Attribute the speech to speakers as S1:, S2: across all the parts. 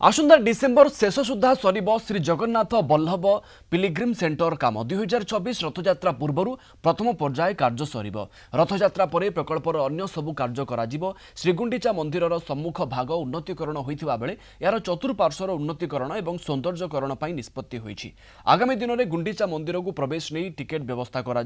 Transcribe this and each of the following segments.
S1: आसंता December शेष सुधा सर श्री जगन्नाथ बल्लभ पिलग्रिम सेंटर काम 2024 रथयात्रा पूर्व प्रथम पर्याय कार्य सर रथयात्रा पर प्रकल्पर अन्य सबू कार्य करा श्रीगुंडीचा मंदिर सम्मुख भाग उन्नतीकरण होता बेले यार चतुर्पार्श्वर उन्नतीकरण और सौंदर्यकरण निष्पत्ति होईछि। आगामी दिन में गुंडीचा मंदिर को प्रवेश नहीं टिकेट व्यवस्था करा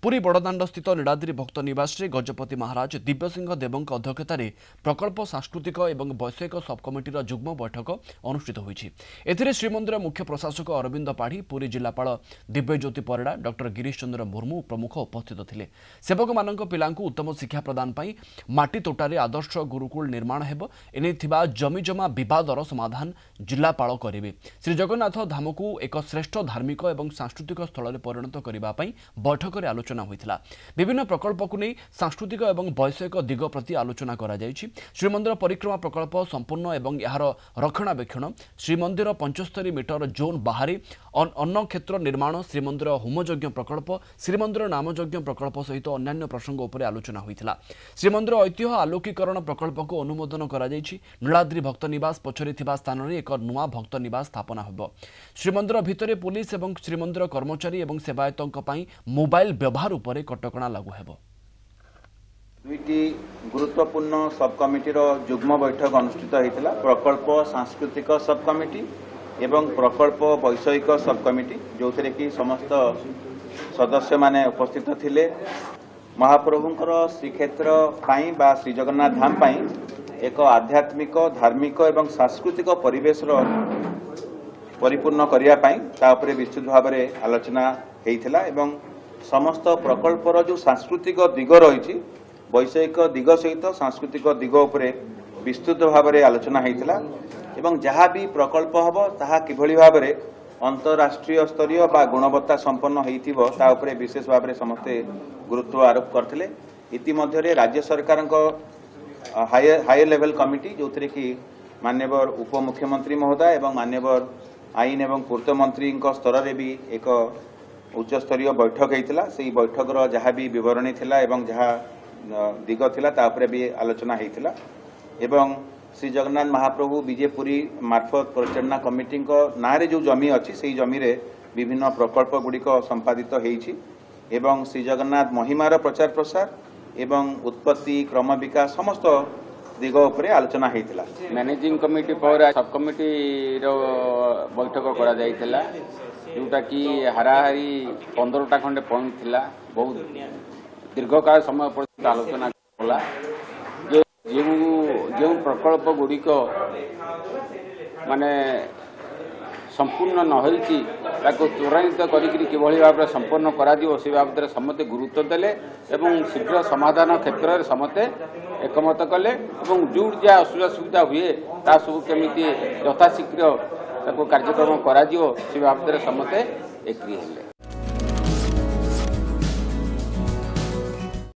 S1: पुरी बड़दाण्ड स्थित नीलाद्रि भक्त निवास गजपति महाराज दिव्यसिंह देव अध्यक्षतार प्रकल्प सांस्कृतिक और वैषयिक सब कमिटर जुग्म बैठक अनुष्ठित होईछि। एथिरे श्रीमंदिर मुख्य प्रशासक अरविंद पाढ़ी, पुरी जिलापाल दिव्यज्योति परिड़ा, डॉक्टर गिरीश चंद्र मुर्मू प्रमुख उपस्थित थिले। सेवक मानक पिलांकु उत्तम शिक्षा प्रदान पाई माटी तोटारे आदर्श गुरुकुल निर्माण हेबो। एने थिबा जमी जमा विवादर समाधान जिलापाल करिवे। श्री जगन्नाथ धाम को एक श्रेष्ठ धार्मिक और सांस्कृतिक स्थल में परिणत करबा पई बैठक में आलोचना होइथिला। विभिन्न प्रकल्प को नहीं सांस्कृतिक और वैषयिक दिग प्रति आलोचना करा जायछि। श्रीमंदिर परिक्रमा प्रकल्प संपूर्ण एवं यार रक्षणाबेक्षण, श्रीमंदिर 75 मीटर जोन बाहरी अन्न क्षेत्र निर्माण, श्रीमंदिर होमयज्ञ प्रकल्प, श्रीमंदिर नामयज्ञ प्रकल्प सहित अन्य प्रसंग उपर आलोचना होइथिला। श्रीमंदिर ऐतिह्य आलोकीकरण प्रकल्प को अनुमोदन करा जायछि। नीलाद्रि भक्त निवास पछरे थिबा स्थान रे एक नुआ भक्त निवास स्थापना हेबो। श्रीमंदिर भितरे पुलिस एवं श्रीमंदिर कर्मचारी एवं सेवायतों पई मोबाइल व्यवहार उपर कटकणा लागू हेबो।
S2: दुईटी गुरुत्वपूर्ण सब कमिटीर जुग्म बैठक अनुष्ठित होता। प्रकल्प सांस्कृतिक सब कमिटी एवं प्रकल्प वैषयिक सब कमिटी जो थे कि समस्त सदस्य माने उपस्थित थिले। महाप्रभुंकर श्रीक्षेत्र पाई बा श्री जगन्नाथ धाम पाई एक आध्यात्मिक धार्मिक एवं सांस्कृतिक परिवेश परिपूर्ण करने विस्तृत भाव में आलोचना होता एवं समस्त प्रकल्पर जो सांस्कृतिक दिग रही वैषयिक दिग सहित सांस्कृतिक दिग उपरे विस्तृत भाव में आलोचना होता एवं जहाँ भी प्रकल्प हम ताहा किभली भाव में अंतरराष्ट्रीय स्तरीय बा गुणवत्ता संपन्न होइथिबो ता उपरे विशेष भाव में समस्ते गुरुत्व आरोप करथिले। इतिमध्य राज्य सरकार हायर लेवल कमिटी जो थे कि माननीय उपमुख्यमंत्री महोदय एवं माननीय आईन एवं पूर्त मंत्री स्तर में भी एक उच्च स्तरीय बैठक होता। से बैठकर जहाँ भी विवरणी थिला एवं जहाँ दिग थिला ता उपरे भी आलोचना होता एवं श्री जगन्नाथ महाप्रभु विजेपुरी मार्फत परिचालना कमिटी ना जो जमी अच्छी से जमी रे विभिन्न प्रकल्प गुड़िक संपादित होईछि एवं श्री जगन्नाथ महिमार प्रचार प्रसार एवं उत्पत्ति क्रम विकास समस्त दिग उपरे आलोचना होता।
S3: मैनेजिंग कमिटी पर सब कमिटी बैठक करा जायतिला जोटा कि हाराहारी 15टा खंडे पॉइंट थिला। बहुत दीर्घकाल समय पर्यंत आलोचना होला। जो प्रकल्प गुड़िक माने संपूर्ण न होईछि ताको त्वरान्वित करिकरी किभली भाव में संपन्न करा दियो से बाबद समते गुरुत्व देले एवं शीघ्र समाधान क्षेत्र में समते एकमत कले एवं जो जहाँ असुविधा सुविधा हुए ता सब केमिति यथाशीघ्र ताको कार्यक्रम करा दियो से बाबद समते एग्री हेले।